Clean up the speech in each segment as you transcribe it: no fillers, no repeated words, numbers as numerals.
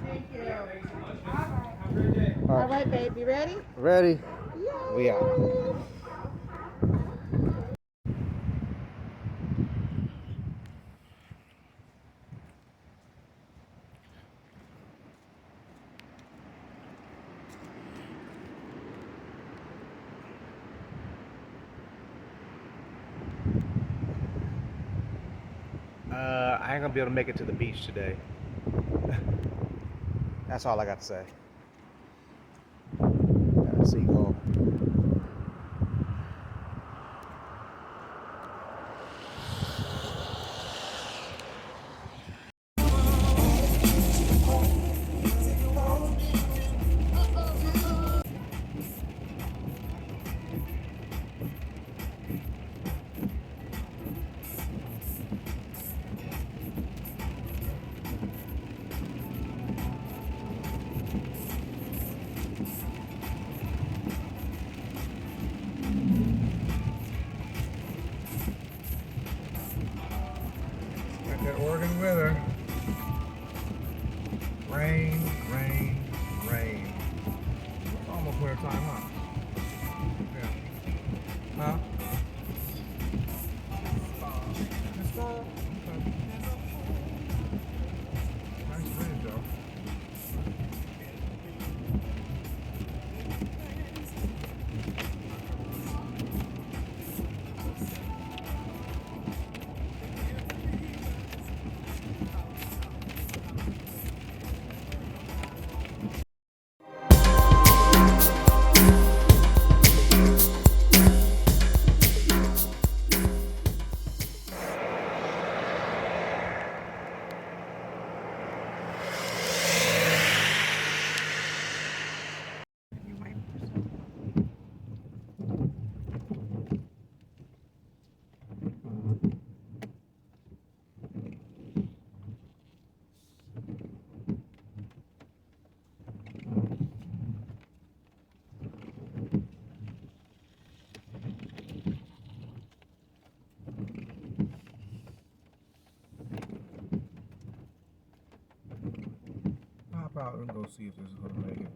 Thank you. All right, babe. You ready? Ready? Yay. We out. I ain't gonna be able to make it to the beach today. That's all I got to say. Seagull. Got that Oregon weather. Rain, rain, rain. It's almost winter time, huh? Yeah. Huh? It's fall. Okay. Nice rain, though. Hop out and go see if this is gonna make it.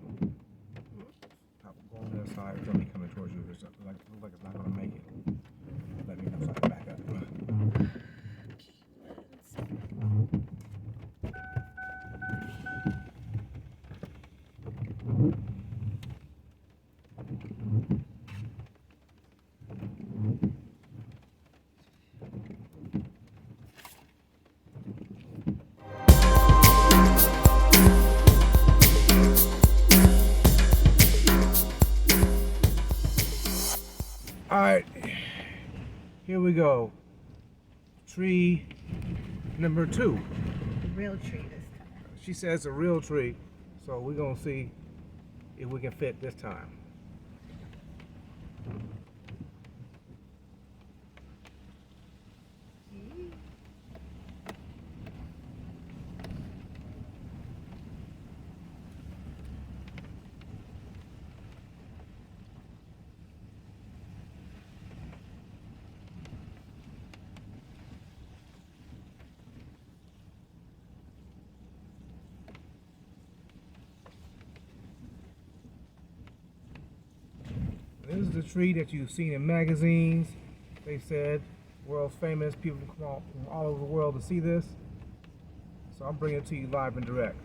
Hop, go on that side. It's gonna be coming towards you. It's like it's not gonna make it. Let me know so I can back up. All right, here we go. Tree number 2. The real tree this time. She says a real tree, so we're gonna see if we can fit this time. This is the tree that you've seen in magazines. They said world's famous. People come from all over the world to see this. So I'm bringing it to you live and direct.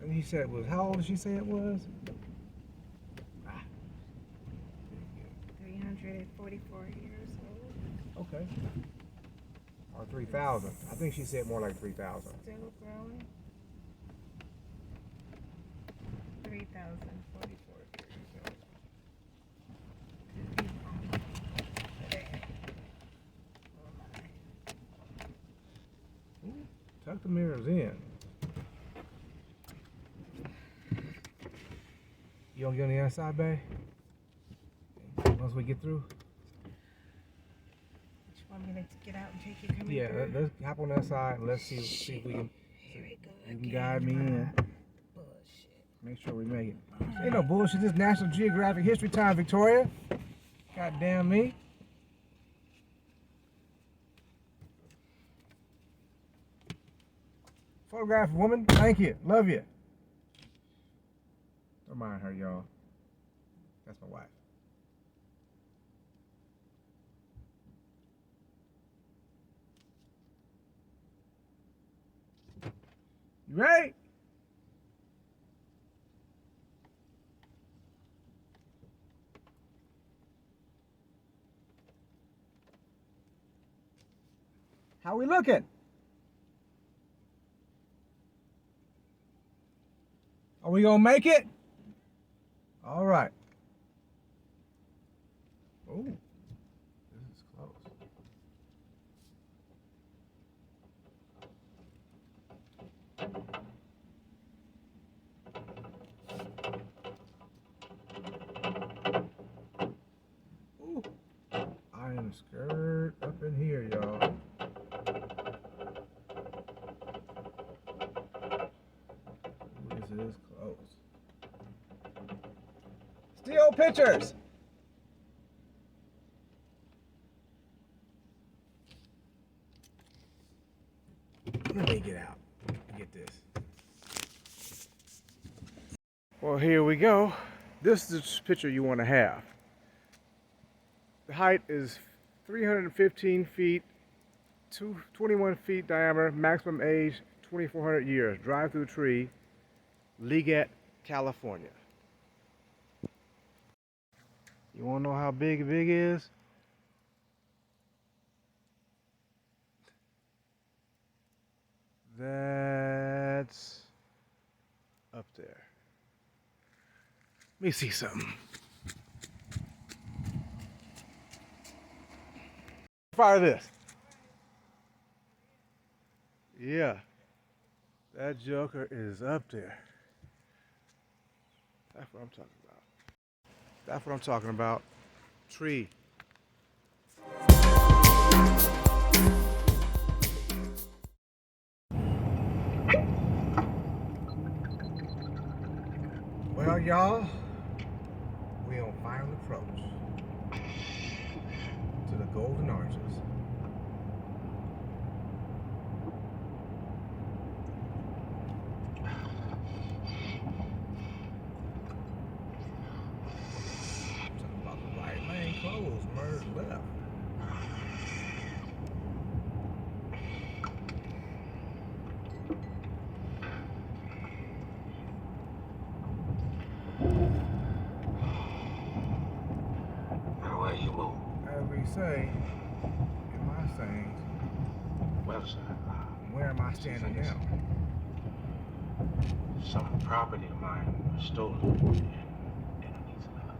And he said it was, how old did she say it was? 344 years old. Okay. Or 3,000. I think she said more like 3,000. Still growing. 3,044 years old. Tuck the mirrors in. You gonna get on the other side, babe? Once we get through? You want me to get out and take you coming Yeah, through? let's hop on that side and let's see if we can. Here we go. You can guide me in. Bullshit. Make sure we make it. Ain't no bullshit. This National Geographic History Time, Victoria. Goddamn me. Photograph woman. Thank you. Love you. Don't mind her, y'all. That's my wife. You ready? How we looking? Are we gonna make it? All right. Oh, this is close. Ooh, I am scared up in here, y'all. This is close. Still pictures. Let me get out. Get this. Well, here we go. This is the picture you want to have. The height is 315 feet, 21 feet diameter, maximum age 2,400 years. Drive through tree, Leggett, California. You want to know how big is? That's up there. Let me see something. Fire this. Yeah, that joker is up there. That's what I'm talking about. That's what I'm talking about. Tree. Well, y'all, we on final approach to the Golden Arches. Something about the right lane closed, merge left. Where you move? As we say in my sayings, Well, sir, where am I standing now? some property of mine was stolen and it needs some help.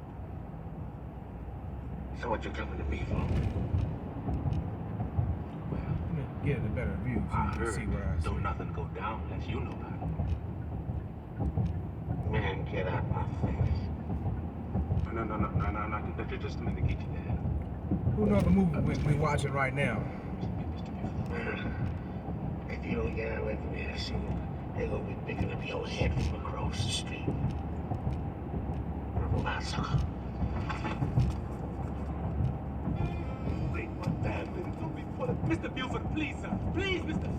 So what you coming to me for? Well, Let me get a better view so I you can heard see what I see. don't nothing go down unless you know about it. Man, get out my face. No, just a minute, get you there. Who knows the movie we watching right now? If you don't get away from here soon, they're gonna be picking up your head from across the street. Robot sucker. Wait, what the hell did you do before? Mr. Buford, please, sir. Please, Mr.